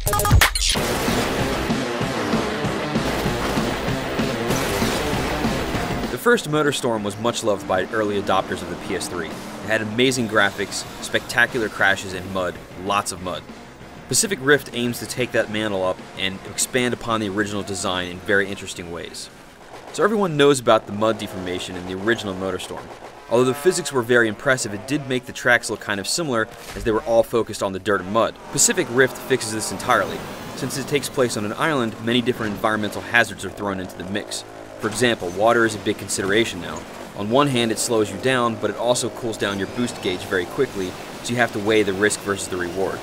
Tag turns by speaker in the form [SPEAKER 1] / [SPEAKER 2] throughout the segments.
[SPEAKER 1] The first MotorStorm was much loved by early adopters of the PS3. It had amazing graphics, spectacular crashes, and mud, lots of mud. Pacific Rift aims to take that mantle up and expand upon the original design in very interesting ways. So everyone knows about the mud deformation in the original MotorStorm. Although the physics were very impressive, it did make the tracks look kind of similar as they were all focused on the dirt and mud. Pacific Rift fixes this entirely. Since it takes place on an island, many different environmental hazards are thrown into the mix. For example, water is a big consideration now. On one hand, it slows you down, but it also cools down your boost gauge very quickly, so you have to weigh the risk versus the reward.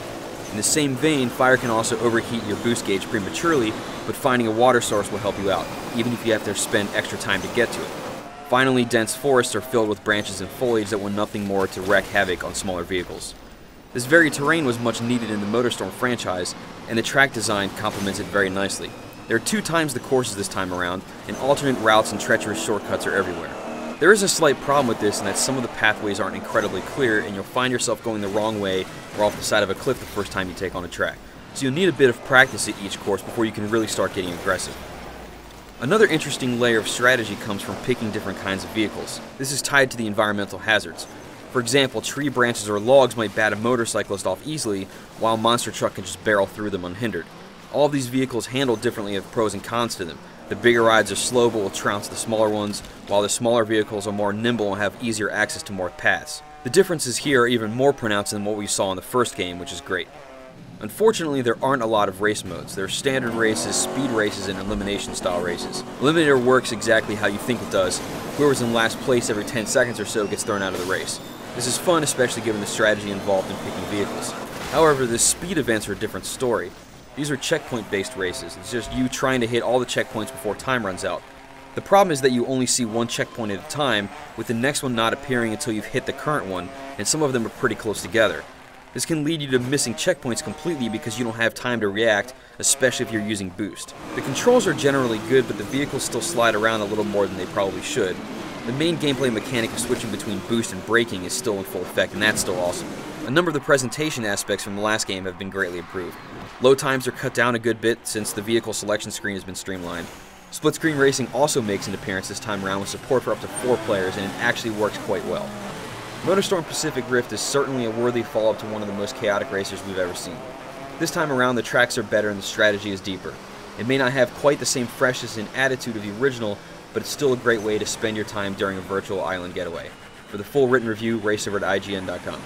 [SPEAKER 1] In the same vein, fire can also overheat your boost gauge prematurely, but finding a water source will help you out, even if you have to spend extra time to get to it. Finally, dense forests are filled with branches and foliage that want nothing more to wreak havoc on smaller vehicles. This very terrain was much needed in the MotorStorm franchise, and the track design complements it very nicely. There are 2 times the courses this time around, and alternate routes and treacherous shortcuts are everywhere. There is a slight problem with this in that some of the pathways aren't incredibly clear, and you'll find yourself going the wrong way or off the side of a cliff the first time you take on a track. So you'll need a bit of practice at each course before you can really start getting aggressive. Another interesting layer of strategy comes from picking different kinds of vehicles. This is tied to the environmental hazards. For example, tree branches or logs might bat a motorcyclist off easily, while a monster truck can just barrel through them unhindered. All of these vehicles handle differently have pros and cons to them. The bigger rides are slow but will trounce the smaller ones, while the smaller vehicles are more nimble and have easier access to more paths. The differences here are even more pronounced than what we saw in the first game, which is great. Unfortunately, there aren't a lot of race modes. There are standard races, speed races, and elimination style races. Eliminator works exactly how you think it does. Whoever's in last place every 10 seconds or so gets thrown out of the race. This is fun, especially given the strategy involved in picking vehicles. However, the speed events are a different story. These are checkpoint-based races. It's just you trying to hit all the checkpoints before time runs out. The problem is that you only see one checkpoint at a time, with the next one not appearing until you've hit the current one, and some of them are pretty close together. This can lead you to missing checkpoints completely because you don't have time to react, especially if you're using boost. The controls are generally good, but the vehicles still slide around a little more than they probably should. The main gameplay mechanic of switching between boost and braking is still in full effect, and that's still awesome. A number of the presentation aspects from the last game have been greatly improved. Load times are cut down a good bit since the vehicle selection screen has been streamlined. Split screen racing also makes an appearance this time around with support for up to 4 players, and it actually works quite well. MotorStorm Pacific Rift is certainly a worthy follow-up to one of the most chaotic racers we've ever seen. This time around, the tracks are better and the strategy is deeper. It may not have quite the same freshness and attitude of the original, but it's still a great way to spend your time during a virtual island getaway. For the full written review, race over to IGN.com.